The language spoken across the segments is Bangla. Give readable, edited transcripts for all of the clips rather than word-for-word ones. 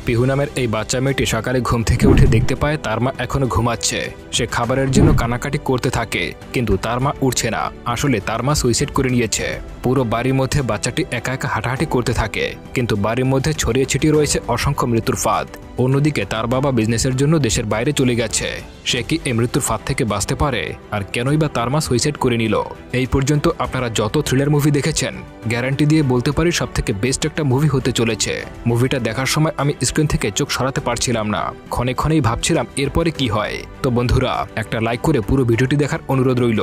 পিহু নামের এই বাচ্চা মেয়েটি সকালে ঘুম থেকে উঠে দেখতে পায় তার মা এখনো ঘুমাচ্ছে। সে খাবারের জন্য কানাকাটি করতে থাকে, কিন্তু তার মা উঠছে না। আসলে তার মা সুইসাইড করে নিয়েছে। পুরো বাড়ির মধ্যে বাচ্চাটি একা একা হাঁটাহাঁটি করতে থাকে, কিন্তু বাড়ির মধ্যে ছড়িয়ে ছিটিয়ে রয়েছে অসংখ্য মৃত্যুর ফাঁদ। অন্যদিকে তার বাবা বিজনেসের জন্য দেশের বাইরে চলে গেছে। সে কি এই মৃত্যুর ফাঁদ থেকে বাঁচতে পারে? আর কেনই বা তার মা সুইসাইড করে নিল? এই পর্যন্ত আপনারা যত থ্রিলার মুভি দেখেছেন, গ্যারান্টি দিয়ে বলতে পারি সবথেকে বেস্ট একটা মুভি হতে চলেছে। মুভিটা দেখার সময় আমি স্ক্রিন থেকে চোখ সরাতে পারছিলাম না। ক্ষণে ক্ষণেই ভাবছিলাম এরপরে কি হয়। তো বন্ধুরা, একটা লাইক করে পুরো ভিডিওটি দেখার অনুরোধ রইল।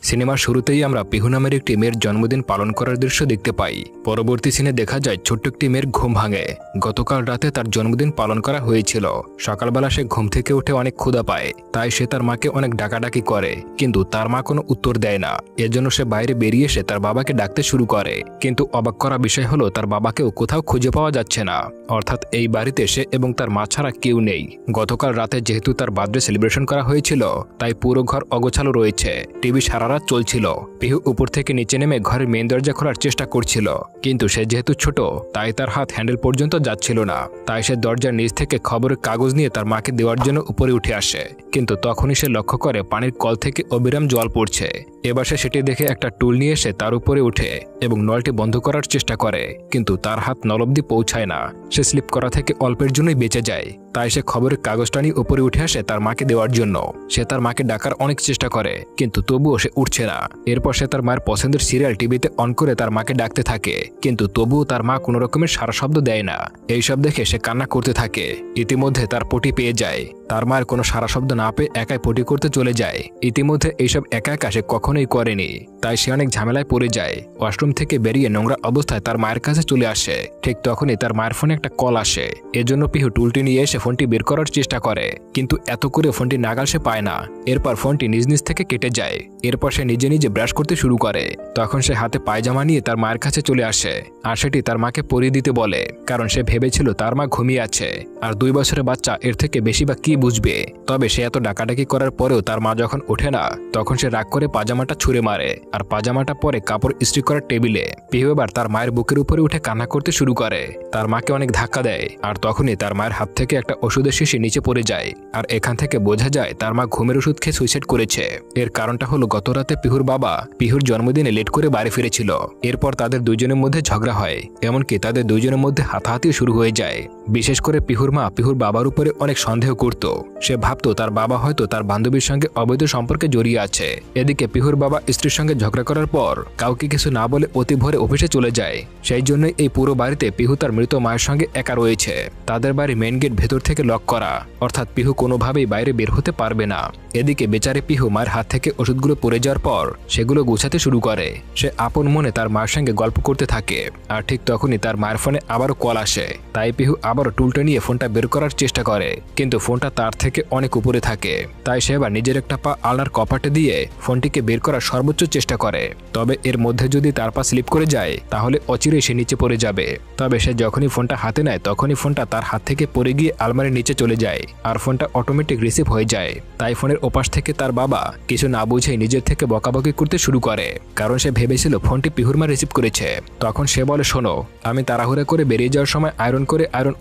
সিনেমার শুরুতেই আমরা পিহু নামের একটি মেয়ের জন্মদিন পালন করার দৃশ্য দেখতে পাই। পরবর্তী সিনে দেখা যায় ছোট্ট একটি মেয়ের ঘুম ভাঙে। গতকাল রাতে তার জন্মদিন পালন করা হয়েছিল। সকালবেলা সে ঘুম থেকে উঠে অনেক ক্ষুধা পায়, তাই সে তার মাকে অনেক ডাকাডাকি করে, কিন্তু তার মা কোনো উত্তর দেয় না। এজন্য সে বাইরে বেরিয়ে এসে তার বাবাকে ডাকতে শুরু করে, কিন্তু অবাক করা বিষয় হলো তার বাবাকেও কোথাও খুঁজে পাওয়া যাচ্ছে না। অর্থাৎ এই বাড়িতে সে এবং তার মা ছাড়া কেউ নেই। গতকাল রাতে যেহেতু তার বার্থডে সেলিব্রেশন করা হয়েছিল, তাই পুরো ঘর অগোছালো রয়েছে। টিভি সারা রাত চলছিল। পিহু উপর থেকে নিচে নেমে ঘরের মেন দরজা খোলার চেষ্টা করছিল, কিন্তু সে যেহেতু ছোট, তাই তার হাত হ্যান্ডেল পর্যন্ত যাচ্ছিল না। তাই সে দরজার নিচ থেকে খবরের কাগজ নিয়ে তার মাকে দেওয়ার জন্য উপরে উঠে আসে, কিন্তু তখনই সে লক্ষ্য করে পানির কল থেকে অবিরাম জল পড়ছে। এবার সে সেটি দেখে একটা টুল নিয়ে এসে তার উপরে উঠে এবং নলটি বন্ধ করার চেষ্টা করে, কিন্তু তার হাত নল অবধি পৌঁছায় না। সে স্লিপ করা থেকে অল্পের জন্যই বেঁচে যায়। তাই সে খবরের কাগজটা নিয়ে উপরে উঠে আসে তার মাকে দেওয়ার জন্য। সে তার মাকে ডাকার অনেক চেষ্টা করে, কিন্তু তবুও সে উঠছে না। এরপর সে তার মায়ের পছন্দের সিরিয়াল টিভিতে অন করে তার মাকে ডাকতে থাকে, কিন্তু তবুও তার মা কোনো রকমের সারা শব্দ দেয় না। এইসব দেখে সে কান্না করতে থাকে। ইতিমধ্যে তার পটি পেয়ে যায়। তার মায়ের কোনো সারা শব্দ না পেয়ে একাই পটি করতে চলে যায়। ইতিমধ্যে এইসব একা একা সে কখনোই করেনি, তাই সে অনেক ঝামেলায় পড়ে যায়। ওয়াশরুম থেকে বেরিয়ে নোংরা অবস্থায় তার মায়ের কাছে চলে আসে। ঠিক তখনই তার মায়ের ফোনে একটা কল আসে। এজন্য পিহু টুলটি নিয়ে এসে ফোনটি বের করার চেষ্টা করে, কিন্তু এত করে ফোনটি নাগাল সে পায় না। এরপর ফোনটি নিজ নিজ থেকে কেটে যায়। এরপর সে নিজে নিজে ব্রাশ করতে শুরু করে। তখন সে হাতে পায়জামা নিয়ে তার মায়ের কাছে চলে আসে, আর সেটি তার মাকে পরিয়ে দিতে বলে, কারণ সে ভেবেছিল তার মা ঘুমিয়ে আছে। আর 2 বছরের বাচ্চা এর থেকে বেশি বা কি বুঝবে। তবে সে এত ডাকাডাকি করার পরেও তার মা যখন ওঠে না, তখন সে রাগ করে পাজামাটা ছুঁড়ে মারে, আর পাজামাটা পরে কাপড় ইস্ত্রি করার টেবিলে। পিহু এবার তার মায়ের বুকের উপরে উঠে কান্না করতে শুরু করে। তার মাকে অনেক ধাক্কা দেয়, আর তখনই তার মায়ের হাত থেকে একটা ওষুধের শিশি নিচে পড়ে যায়। আর এখান থেকে বোঝা যায় তার মা ঘুমের ওষুধ খেয়ে সুইসাইড করেছে। এর কারণটা হলো গত রাতে পিহুর বাবা পিহুর জন্মদিনে লেট করে বাড়ি ফিরেছিল। এরপর তাদের দুইজনের মধ্যে ঝগড়া হয়, এমনকি তাদের দুইজনের মধ্যে হাতাহাতিও শুরু হয়ে যায়। বিশেষ করে পিহুর মা পিহুর বাবার উপরে অনেক সন্দেহ করত। সে ভাবতো তার বাবা হয়তো তার বান্ধবীর সঙ্গে অবৈধ সম্পর্কে জড়িয়ে আছে। এদিকে পিহুর বাবা স্ত্রীর সঙ্গে ঝগড়া করার পর কাউকে কিছু না বলে অতি ভোরে অফিসে চলে যায়। সেই জন্যই এই পুরো বাড়িতে পিহু তার মৃত মায়ের সঙ্গে একা রয়েছে। তাদের বাড়ি মেন গেট ভেতর থেকে লক করা, অর্থাৎ পিহু কোনোভাবেই বাইরে বের হতে পারবে না। এদিকে বেচারে পিহু মায়ের হাত থেকে ওষুধগুলো পড়ে যাওয়ার পর সেগুলো গুছাতে শুরু করে। সে আপন মনে তার মায়ের সঙ্গে গল্প করতে থাকে। আর ঠিক তখনই তার মায়ের ফোনে আবারও কল আসে। তাই পিহু আবারও টুলটা নিয়ে ফোনটা বের করার চেষ্টা করে, কিন্তু ফোনটা তার থেকে অনেক উপরে থাকে। তাই সে এবার নিজের একটা পা আলনার কপাটে দিয়ে ফোনটিকে বের করার সর্বোচ্চ চেষ্টা করে। তবে এর মধ্যে যদি তার পা স্লিপ করে যায়, তাহলে অচিরেই সে নিচে পড়ে যাবে। তবে সে যখনই ফোনটা হাতে নেয়, তখনই ফোনটা তার হাত থেকে পড়ে গিয়ে আলমারির নিচে চলে যায়, আর ফোনটা অটোমেটিক রিসিভ হয়ে যায়। তাই ফোনের ওপাশ থেকে তার বাবা কিছু না বুঝেই নিজের থেকে বকাবকি করতে শুরু করে, কারণ সে ভেবেছিল ফোনটি পিহুর মা রিসিভ করেছে। তখন সে বলে, শোনো, আমি তাড়াহুড়া করে বেরিয়ে যাওয়ার সময় আয়রন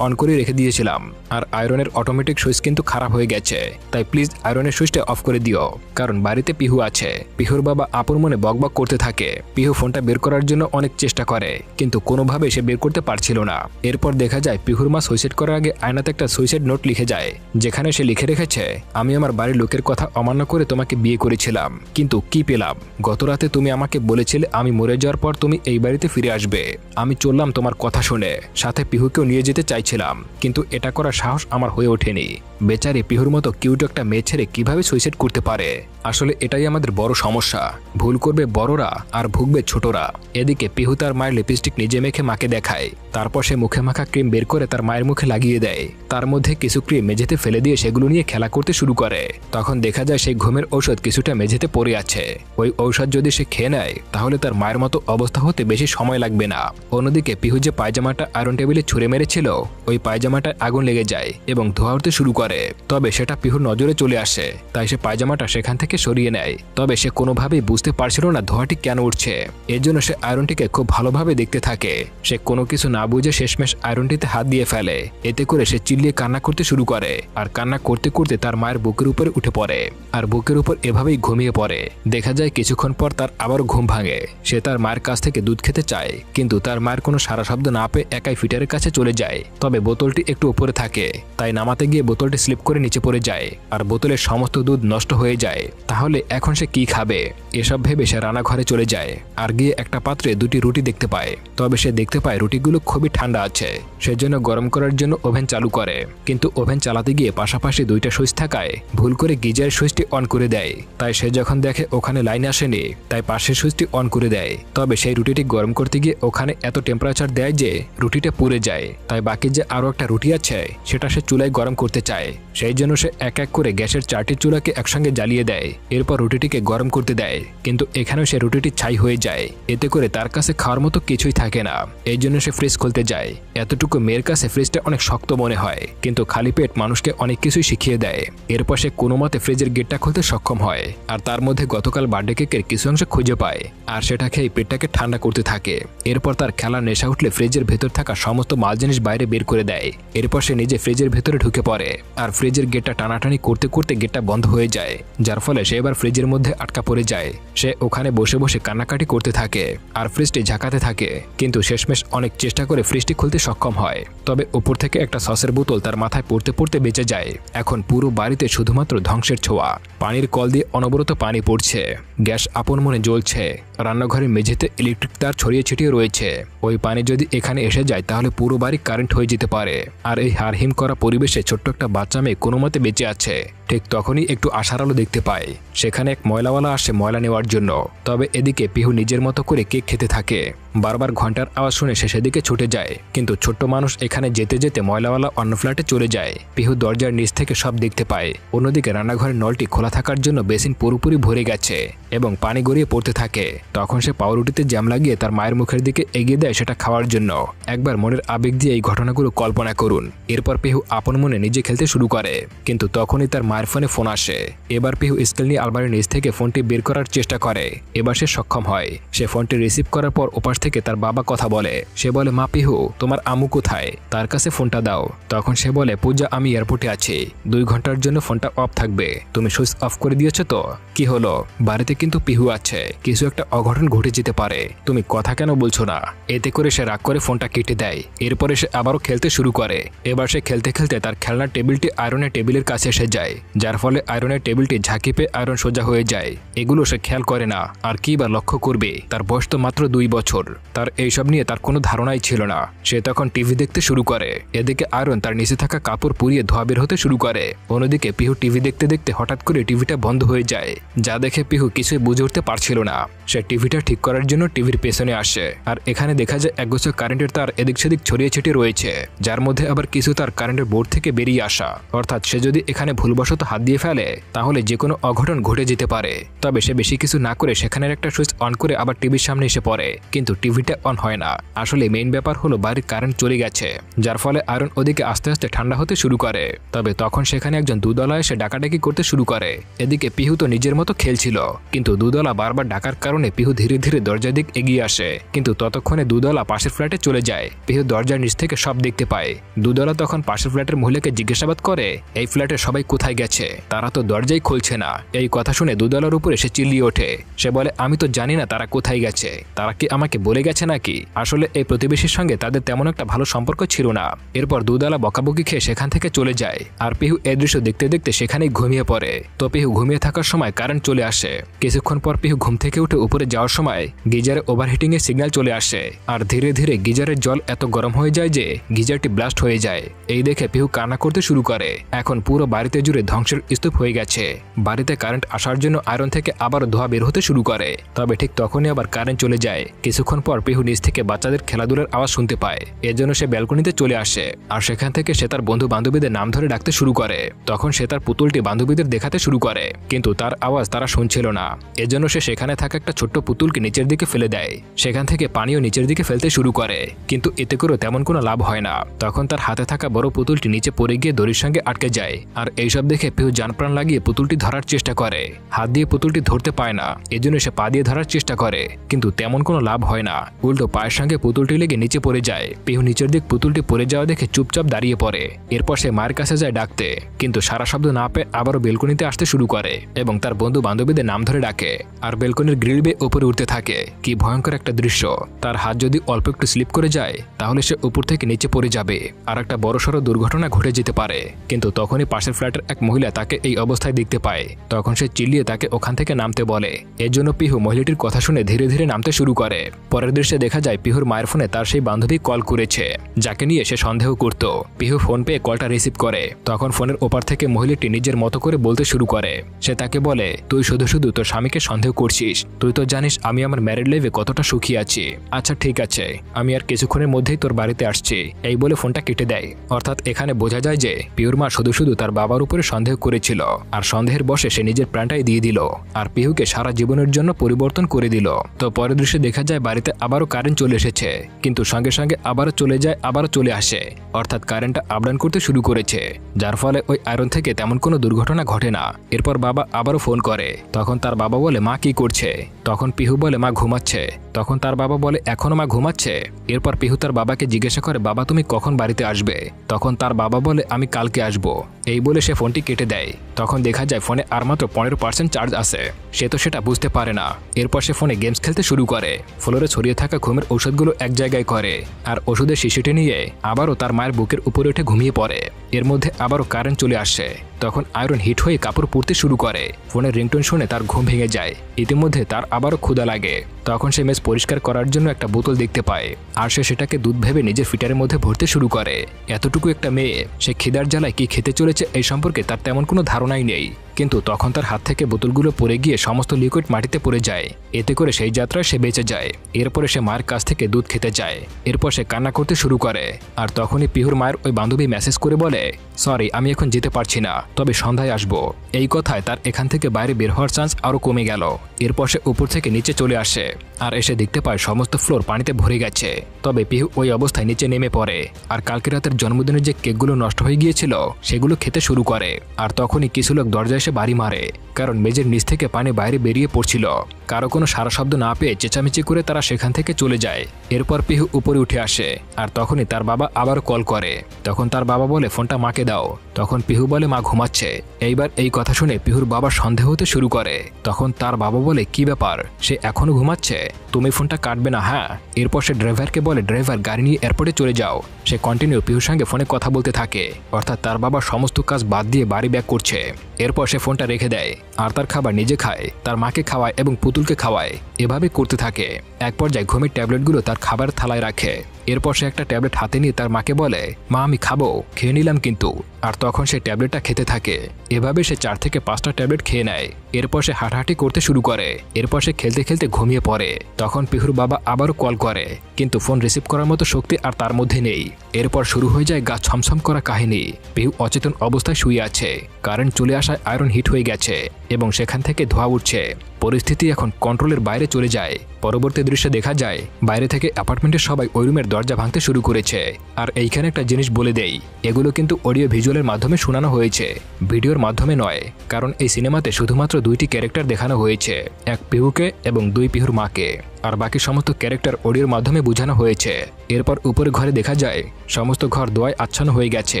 অন করে রেখে দিয়েছিলাম, আর আয়রনের অটোমেটিক সুইচ কিন্তু খারাপ হয়ে গেছে। তাই প্লিজ আয়রনের সুইচটা অফ করে দিও, কারণ বাড়িতে পিহু আছে। পিহুর বাবা আপন মনে বকবক করতে থাকে। পিহু ফোনটা বের করার জন্য অনেক চেষ্টা করে, কিন্তু কোনোভাবে সে বের করতে পারছিল না। এরপর দেখা যায় পিহুর মা সুইসাইড করার আগে আয়নাতে একটা সুইসাইড নোট লিখে যায়, যেখানে সে লিখে রেখেছে, আমি আমার বাড়ির লোকের কথা অমান্য করে তোমাকে বিয়ে করেছিলাম, কিন্তু কি পেলাম? গত রাতে তুমি আমাকে বলেছিলে আমি মরে যাওয়ার পর তুমি এই বাড়িতে ফিরে আসবে। আমি চললাম তোমার কথা শুনে, সাথে পিহুকেও নিয়ে যেতে চাইছিলাম, কিন্তু এটা করার সাহস আমার হয়ে ওঠেনি। বেচারি পিহুর মতো কিউট একটা মেয়ে ছেড়ে কিভাবে সুইসাইড করতে পারে? আসলে এটাই আমাদের বড় সমস্যা। ভুল করবে বড়রা আর ভুগবে ছোটরা। এদিকে পিহু তার মায়ের লিপস্টিক নিজে মেখে মাকে দেখায়। তারপর সে মুখে মাখা ক্রিম বের করে তার মায়ের মুখে লাগিয়ে দেয়। তার মধ্যে কিছু ক্রিম মেঝেতে ফেলে দিয়ে সেগুলো নিয়ে খেলা করতে শুরু করে। তখন দেখা যায় সেই ঘুমের ঔষধ কিছুটা মেঝেতে পড়ে আছে। ওই ঔষধ যদি সে খেয়ে নেয়, তাহলে তার মায়ের মতো অবস্থা হতে বেশি সময় লাগবে না। অন্যদিকে পিহু যে পায়জামাটা আয়রন টেবিলে ছুঁড়ে মেরেছিল, ওই পায়জামাটায় আগুন লেগে যায় এবং ধোয়া উঠতে শুরু করে। করে, তবে সেটা পিহুর নজরে চলে আসে। তাই সে পায়জামাটা সেখান থেকে সরিয়ে নেয়। তবে সে কোনোভাবেই বুঝতে পারছিল না ধোঁয়াটি কেন উঠছে। এর জন্য সে আয়রনটিকে খুব ভালোভাবে দেখতে থাকে। সে কোনো কিছু না বুঝে শেষমেশ আয়রনটিতে হাত দিয়ে ফেলে। এতে করে সে চিল্লিয়ে কান্না করতে শুরু করে, আর কান্না করতে করতে তার মায়ের বুকের উপরে উঠে পড়ে, আর বুকের উপর এভাবেই ঘুমিয়ে পড়ে। দেখা যায় কিছুক্ষণ পর তার আবারও ঘুম ভাঙে। সে তার মায়ের কাছ থেকে দুধ খেতে চায়, কিন্তু তার মায়ের কোনো সারা শব্দ না পেয়ে একাই ফিটারের কাছে চলে যায়। তবে বোতলটি একটু উপরে থাকে, তাই নামাতে গিয়ে বোতলটি স্লিপ করে নিচে পড়ে যায়, আর বোতলের সমস্ত দুধ নষ্ট হয়ে যায়। তাহলে এখন সে কি খাবে? এসব ভেবে সে রান্নাঘরে চলে যায়, আর গিয়ে একটা পাত্রে দুটি রুটি দেখতে পায়। তবে সে দেখতে পায় রুটিগুলো খুবই ঠান্ডা আছে। সেজন্য গরম করার জন্য ওভেন চালু করে, কিন্তু ওভেন চালাতে গিয়ে পাশাপাশি দুইটা সুইচ থাকায় ভুল করে গিজারের সুইচটি অন করে দেয়। তাই সে যখন দেখে ওখানে লাইন আসেনি, তাই পাশের সুইচটি অন করে দেয়। তবে সেই রুটিটি গরম করতে গিয়ে ওখানে এত টেম্পারেচার দেয় যে রুটিটা পুড়ে যায়। তাই বাকি যে আরও একটা রুটি আছে সেটা সে চুলায় গরম করতে চায়। সেই জন্য সে এক এক করে গ্যাসের 4টি চুলাকে একসঙ্গে জ্বালিয়ে দেয়। এরপর রুটিটিকে গরম করতে দেয়, কিন্তু এখানেও সে রুটিটি ছাই হয়ে যায়। এতে করে তার কাছে খাওয়ার মতো কিছুই থাকে না। এই জন্য সে ফ্রিজ খুলতে যায়। এতটুকু মেয়ের কাছে ফ্রিজটা অনেক শক্ত মনে হয়, কিন্তু খালি পেট মানুষকে অনেক কিছুই শিখিয়ে দেয়। এরপর সে কোনো মতে ফ্রিজের গেটটা খুলতে সক্ষম হয়, আর তার মধ্যে গতকাল বার্থডে কেকের কিছু অংশ খুঁজে পায়, আর সেটা খেয়ে পেটটাকে ঠান্ডা করতে থাকে। এরপর তার খেলার নেশা উঠলে ফ্রিজের ভেতর থাকা সমস্ত মাল জিনিস বাইরে বের করে দেয়। এরপর সে নিজে ফ্রিজের ভেতরে ঢুকে পড়ে, আর ফ্রিজের গেটটা টানাটানি করতে করতে গেটটা বন্ধ হয়ে যায়, যার ফলে সে এবার ফ্রিজের মধ্যে আটকা পড়ে যায়। সে ওখানে বসে বসে কান্নাকাটি করতে থাকে, আর ফ্রিজটি ঝাঁকাতে থাকে, কিন্তু শেষমেশ অনেক চেষ্টা করে ফ্রিজটি খুলতে সক্ষম হয়। তবে উপর থেকে একটা সসের বোতল তার মাথায় পড়তে পড়তে বেঁচে যায়। এখন পুরো বাড়িতে শুধুমাত্র ধ্বংসের ছোঁয়া। পানির কল দিয়ে অনবরত পানি পড়ছে, গ্যাস আপন মনে জ্বলছে, রান্নাঘরের মেঝেতে ইলেকট্রিক তার ছড়িয়ে ছিটিয়ে রয়েছে। ওই পানি যদি এখানে এসে যায় তাহলে পুরো বাড়ি কারেন্ট হয়ে যেতে পারে। আর এই হারহিম করা পরিবেশে ছোট্ট একটা বাচ্চা মেয়ে কোনো মতে বেঁচে আছে। ঠিক তখনই একটু আশার আলো দেখতে পায়। সেখানে এক ময়লাওয়ালা আসে ময়লা নেওয়ার জন্য। তবে এদিকে পিহু নিজের মতো করে কেক খেতে থাকে। বারবার ঘন্টার আওয়াজ শুনে সে সেদিকে ছুটে যায়, কিন্তু ছোট্ট মানুষ এখানে যেতে যেতে ময়লাওয়ালা অন্য ফ্ল্যাটে চলে যায়। পিহু দরজার নিচ থেকে সব দেখতে পায়। অন্যদিকে রান্নাঘরের নলটি খোলা থাকার জন্য বেসিন পুরোপুরি ভরে গেছে এবং পানি গড়িয়ে পড়তে থাকে। তখন সে পাউরুটিতে জ্যাম লাগিয়ে তার মায়ের মুখের দিকে এগিয়ে দেয় সেটা খাওয়ার জন্য। একবার মনের আবেগ দিয়ে এই ঘটনাগুলো কল্পনা করুন। এরপর পিহু আপন মনে নিজে খেলতে শুরু করে, কিন্তু তখনই তার মায়ের ফোনে ফোন আসে। এবার পিহু স্কেল নিয়ে আলমারির নিচ থেকে ফোনটি বের করার চেষ্টা করে। এবার সে সক্ষম হয়। সে ফোনটি রিসিভ করার পর ওপাশ থেকে তার বাবা কথা বলে। সে বলে, মা পিহু, তোমার আম্মু কোথায়? তার কাছে ফোনটা দাও। তখন সে বলে, পূজা, আমি এয়ারপোর্টে আছি, 2 ঘন্টার জন্য ফোনটা অফ থাকবে। তুমি সুইচ অফ করে দিয়েছো তো? কি হলো? বাড়িতে কিন্তু পিহু আছে, কিছু একটা অঘটন ঘটে যেতে পারে, তুমি কথা কেন বলছো না? এতে করে সে রাগ করে ফোনটা কেটে দেয়। এরপরে সে আবারও খেলতে শুরু করে। এবার সে খেলতে খেলতে তার খেলনার টেবিলটি আয়রনের টেবিলের কাছে এসে যায়, যার ফলে আয়রনের টেবিলটি ঝাঁকি পেয়ে আয়রন সোজা হয়ে যায়। এগুলো সে খেয়াল করে না। আর কি বা লক্ষ্য করবে? তার বয়স তো মাত্র 2 বছর। তার এইসব নিয়ে তার কোনো ধারণাই ছিল না। সে তখন টিভি দেখতে শুরু করে। এদিকে আয়রন তার নিচে থাকা কাপড় পুড়িয়ে ধোয়া বের হতে শুরু করে। অন্যদিকে পিহু টিভি দেখতে দেখতে হঠাৎ করে টিভিটা বন্ধ হয়ে যায়, যা দেখে পিহু কিছুই বুঝে উঠতে পারছিল না। সে টিভিটা ঠিক করার জন্য টিভির পেছনে আসে, আর এখানে দেখা যায় একগুচ্ছ কারেন্টের তার এদিক সেদিক ছড়িয়ে ছিটিয়ে রয়েছে, যার মধ্যে আবার কিছু তার কারেন্টের বোর্ড থেকে বেরিয়ে আসা। অর্থাৎ সে যদি এখানে ভুলবশত হাত দিয়ে ফেলে তাহলে যে কোনো অঘটন ঘটে যেতে পারে। তবে সে বেশি কিছু না করে সেখানের একটা সুইচ অন করে আবার টিভির সামনে এসে পড়ে, কিন্তু টিভিটা অন হয় না। আসলে মেইন ব্যাপার হলো বাড়ির কারেন্ট চলে গেছে, যার ফলে আয়রন ওদিকে আস্তে আস্তে ঠান্ডা হতে শুরু করে। তবে তখন সেখানে একজন দুধওয়ালা এসে ডাকাডাকি করতে শুরু করে। এদিকে পিহু তো নিজের মতো খেলছিল, কিন্তু দুধওয়ালা বারবার ডাকার কারণে পিহু ধীরে ধীরে দরজার দিক এগিয়ে আসে। কিন্তু ততক্ষণে দুধওয়ালা পাশের ফ্ল্যাটে চলে যায়। পিহু দরজার নিচ থেকে সব দেখতে পায়। দুধওয়ালা তখন পাশের ফ্ল্যাটের মহিলাকে জিজ্ঞাসাবাদ করে, এই ফ্ল্যাটে সবাই কোথায় গেছে? তারা তো দরজাই খুলছে না। এই কথা শুনে দুধওয়ালার উপরে সে চিল্লিয়ে ওঠে। সে বলে, আমি তো জানি না তারা কোথায় গেছে, তারা কি আমাকে বলে গেছে নাকি? আসলে এই প্রতিবেশীর সঙ্গে তাদের তেমন একটা ভালো সম্পর্ক ছিল না। এরপর দুধওয়ালা বকাবকি খেয়ে সেখান থেকে চলে যায়, আর পিহু এই দৃশ্য দেখতে দেখতে সেখানেই ঘুমিয়ে পড়ে। তো পিহু ঘুমিয়ে থাকার সময় কারেন্ট চলে আসে। কিছুক্ষণ পর পিহু ঘুম থেকে উঠে উপরে যাওয়ার সময় গিজারে ওভারহিটিং এর সিগন্যাল চলে আসে, আর ধীরে ধীরে গিজারের জল এত গরম হয়ে যায় যে গিজারটি ব্লাস্ট হয়ে যায়। এই দেখে পিহু কান্না করতে শুরু করে। এখন পুরো বাড়িতে জুড়ে ধ্বংসের স্তূপ হয়ে গেছে। বাড়িতে কারেন্ট আসার জন্য আয়রন থেকে আবার ধোঁয়া বের হতে শুরু করে। তবে ঠিক তখনই আবার কারেন্ট চলে যায়। কিছুক্ষণ কিছুক্ষণ পর পিহু নিচ থেকে বাচ্চাদের খেলাধুলার আওয়াজ শুনতে পায়। এজন্য সে ব্যালকনিতে চলে আসে আর সেখান থেকে সে তার বন্ধু বান্ধবীদের নাম ধরে ডাকতে শুরু করে। তখন সে তার পুতুলটি বান্ধবীদের দেখাতে শুরু করে, কিন্তু তার আওয়াজ তারা শুনছিল না। এজন্য সে সেখানে থাকা একটা ছোট্ট পুতুলকে নিচের দিকে ফেলে দেয়। সেখান থেকে পানিও নিচের দিকে ফেলতে শুরু করে, কিন্তু এতে করেও তেমন কোনো লাভ হয় না। তখন তার হাতে থাকা বড় পুতুলটি নিচে পড়ে গিয়ে দড়ির সঙ্গে আটকে যায়। আর এইসব দেখে পিহু জানপ্রাণ লাগিয়ে পুতুলটি ধরার চেষ্টা করে। হাত দিয়ে পুতুলটি ধরতে পায় না, এজন্য সে পা দিয়ে ধরার চেষ্টা করে, কিন্তু তেমন কোনো লাভ হয় না। উল্টো পায়ের সঙ্গে পুতুলটি লেগে নিচে পড়ে যায়। পিহু নিচের দিক পুতুলটি পড়ে যাওয়া দেখে চুপচাপ দাঁড়িয়ে পড়ে। এরপর সে মায়ের কাছে যায় ডাকতে, কিন্তু সারা শব্দ না পেয়ে আবারও বেলকনিতে আসতে শুরু করে এবং তার বন্ধু বান্ধবীদের নাম ধরে ডাকে। আর বেলকনির গ্রিল বেয়ে উপরে উঠতে থাকে। কি ভয়ঙ্কর একটা দৃশ্য! তার হাত যদি অল্প একটু স্লিপ করে যায় তাহলে সে উপর থেকে নিচে পড়ে যাবে আর একটা বড়সড় দুর্ঘটনা ঘটে যেতে পারে। কিন্তু তখনই পাশের ফ্ল্যাটের এক মহিলা তাকে এই অবস্থায় দেখতে পায়। তখন সে চিল্লিয়ে তাকে ওখান থেকে নামতে বলে। এর জন্য পিহু মহিলাটির কথা শুনে ধীরে ধীরে নামতে শুরু করে। পরের দৃশ্যে দেখা যায় পিহুর মায়ের ফোনে তার সেই বান্ধবী কল করেছে, যাকে নিয়ে সে সন্দেহ করত। পিহু ফোন পেয়ে কলটা রিসিভ করে। তখন ফোনের ওপার থেকে মহিলাটি নিজের মতো করে বলতে শুরু করে। সে তাকে বলে, তুই শুধু শুধু তোর স্বামীকে সন্দেহ করছিস। তুই তো জানিস আমি আমার ম্যারিড লাইফে কতটা সুখী আছি। আচ্ছা ঠিক আছে, আমি আর কিছুক্ষণের মধ্যেই তোর বাড়িতে আসছি। এই বলে ফোনটা কেটে দেয়। অর্থাৎ এখানে বোঝা যায় যে পিহুর মা শুধু শুধু তার বাবার উপরে সন্দেহ করেছিল, আর সন্দেহের বশে সে নিজের প্রাণটাই দিয়ে দিল আর পিহুকে সারা জীবনের জন্য পরিবর্তন করে দিল। তো পরের দৃশ্যে দেখা যায় বাড়িতে আবারও কারেন্ট চলে এসেছে, কিন্তু সঙ্গে সঙ্গে আবারও চলে যায়, আবারও চলে আসে। অর্থাৎ কারেন্টটা আপ ডাউন করতে শুরু করেছে, যার ফলে ওই আয়রন থেকে তেমন কোনো দুর্ঘটনা ঘটে না। এরপর বাবা আবারও ফোন করে। তখন তার বাবা বলে, মা কি করছে? তখন পিহু বলে, মা ঘুমাচ্ছে। তখন তার বাবা বলে, এখনো মা ঘুমাচ্ছে? এরপর পিহু তার বাবাকে জিজ্ঞাসা করে, বাবা তুমি কখন বাড়িতে আসবে? তখন তার বাবা বলে, আমি কালকে আসবো। এই বলে সে ফোনটি কেটে দেয়। তখন দেখা যায় ফোনে আর মাত্র 15% চার্জ আছে। সে তো সেটা বুঝতে পারে না। এরপর সে ফোনে গেমস খেলতে শুরু করে। ফ্লোরে ছড়িয়ে থাকা ঘুমের ঔষধগুলো এক জায়গায় করে আর ওষুধের শিশিটি নিয়ে আবারও তার মায়ের বুকের উপরে উঠে ঘুমিয়ে পড়ে। এর মধ্যে আবারও কারেন্ট চলে আসে। তখন আয়রন হিট হয়ে কাপড় পরতে শুরু করে। ফোনের রিংটোন শুনে তার ঘুম ভেঙে যায়। ইতিমধ্যে তার আবারও ক্ষুধা লাগে। তখন সে মেজ পরিষ্কার করার জন্য একটা বোতল দেখতে পায় আর সে সেটাকে দুধ ভেবে নিজের ফিটারের মধ্যে ভরতে শুরু করে। এতটুকু একটা মেয়ে, সে খিদার জ্বালায় কি খেতে চলেছে এই সম্পর্কে তার তেমন কোনো ধারণাই নেই। কিন্তু তখন তার হাত থেকে বোতলগুলো পড়ে গিয়ে সমস্ত লিকুইড মাটিতে পড়ে যায়। এতে করে সেই যাত্রায় সে বেঁচে যায়। এরপরে সে মায়ের কাছ থেকে দুধ খেতে যায়। এরপর সে কান্না করতে শুরু করে। আর তখনই পিহুর মায়ের ওই বান্ধবী মেসেজ করে বলে, সরি আমি এখন যেতে পারছি না, তবে সন্ধ্যায় আসবো। এই কথায় তার এখান থেকে বাইরে বের হওয়ার চান্স আরও কমে গেল। এরপর সে উপর থেকে নিচে চলে আসে আর এসে দেখতে পায় সমস্ত ফ্লোর পানিতে ভরে গেছে। তবে পিহু ওই অবস্থায় নিচে নেমে পড়ে আর কালকে রাতের জন্মদিনের যে কেকগুলো নষ্ট হয়ে গিয়েছিল সেগুলো খেতে শুরু করে। আর তখনই কিছু লোক দরজায় এসে বাড়ি মারে, কারণ মেঝের নিচ থেকে পানি বাইরে বেরিয়ে পড়ছিল। কারো কোনো সারা শব্দ না পেয়ে চেঁচামেচি করে তারা সেখান থেকে চলে যায়। এরপর পিহু উপরে উঠে আসে আর তখনই তার বাবা আবার কল করে। তখন তার বাবা বলে, ফোনটা মাকে দাও। তখন পিহু বলে, মা ঘুমাচ্ছে। এইবার এই কথা শুনে পিহুর বাবা সন্দেহ হতে শুরু করে। তখন তার বাবা বলে, কি ব্যাপার, সে এখনো ঘুমাচ্ছে? তুমি ফোনটা কাটবে না? হ্যাঁ। এরপর সে ড্রাইভারকে বলে, ড্রাইভার গাড়ি নিয়ে এয়ারপোর্টে চলে যাও। সে কন্টিনিউ পিহুর সঙ্গে ফোনে কথা বলতে থাকে। অর্থাৎ তার বাবা সমস্ত কাজ বাদ দিয়ে বাড়ি ব্যাক করছে। এরপর সে ফোনটা রেখে দেয় আর তার খাবার নিজে খায়, তার মাকে খাওয়ায় এবং পুতুলকে খাওয়ায়। এভাবে করতে থাকে। এক পর্যায়ে ঘুমের ট্যাবলেটগুলো তার খাবার থালায় রাখে। এরপর সে একটা ট্যাবলেট হাতে নিয়ে তার মাকে বলে, মা আমি খাবো, খেয়ে নিলাম কিন্তু। আর তখন সে ট্যাবলেটটা খেতে থাকে। এভাবে সে 4 থেকে 5টা ট্যাবলেট খেয়ে নেয়। এরপর সে হাঁটাহাঁটি করতে শুরু করে। এরপর সে খেলতে খেলতে ঘুমিয়ে পড়ে। তখন পিহুর বাবা আবারও কল করে, কিন্তু ফোন রিসিভ করার মতো শক্তি আর তার মধ্যে নেই। এরপর শুরু হয়ে যায় গা ছমছম করা কাহিনী। পিহু অচেতন অবস্থায় শুয়ে আছে। কারেন্ট চলে আসায় আয়রন হিট হয়ে গেছে এবং সেখান থেকে ধোঁয়া উঠছে। পরিস্থিতি এখন কন্ট্রোলের বাইরে চলে যায়। পরবর্তী দৃশ্যে দেখা যায় বাইরে থেকে অ্যাপার্টমেন্টের সবাই ওই রুমের দরজা ভাঙতে শুরু করেছে। আর এইখানে একটা জিনিস বলে দেই, এগুলো কিন্তু অডিও ভিজুয়ালের মাধ্যমে শোনানো হয়েছে, ভিডিওর মাধ্যমে নয়। কারণ এই সিনেমাতে শুধুমাত্র 2টি ক্যারেক্টার দেখানো হয়েছে, এক পিহুকে এবং 2 পিহুর মাকে। আর বাকি সমস্ত ক্যারেক্টার অডিওর মাধ্যমে বোঝানো হয়েছে। এরপর উপরে ঘরে দেখা যায় সমস্ত ঘর ধোঁয়ায় আচ্ছন্ন হয়ে গেছে।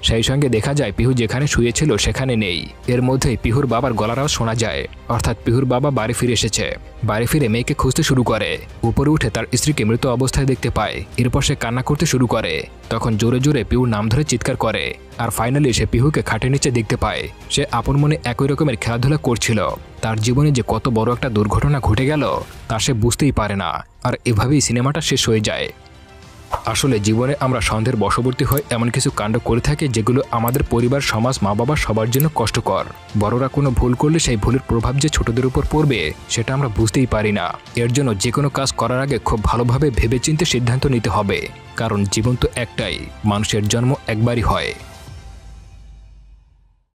সেই সঙ্গে দেখা যায় পিহু যেখানে শুয়েছিল সেখানে নেই। এর মধ্যেই পিহুর বাবার গলার আওয়াজ শোনা যায়। অর্থাৎ পিহুর বাবা বাড়ি ফিরে এসেছে। বাড়ি ফিরে মেয়েকে খুঁজতে শুরু করে। উপরে উঠে তার স্ত্রীকে মৃত অবস্থায় দেখতে পায়। এরপর সে কান্না করতে শুরু করে। তখন জোরে জোরে পিহুর নাম ধরে চিৎকার করে। আর ফাইনালি সে পিহুকে খাটের নিচে দেখতে পায়। সে আপন মনে একই রকমের খেলাধুলা করছিল। তার জীবনে যে কত বড় একটা দুর্ঘটনা ঘটে গেল তা সে বুঝতেই পারে না। আর এভাবেই সিনেমাটা শেষ হয়ে যায়। আসলে জীবনে আমরা সন্দেহের বশবর্তী হয়ে এমন কিছু কাণ্ড করে থাকি যেগুলো আমাদের পরিবার, সমাজ, মা বাবা সবার জন্য কষ্টকর। বড়রা কোনো ভুল করলে সেই ভুলের প্রভাব যে ছোটদের উপর পড়বে সেটা আমরা বুঝতেই পারি না। এর জন্য যে কোনো কাজ করার আগে খুব ভালোভাবে ভেবেচিন্তে সিদ্ধান্ত নিতে হবে, কারণ জীবন তো একটাই, মানুষের জন্ম একবারই হয়।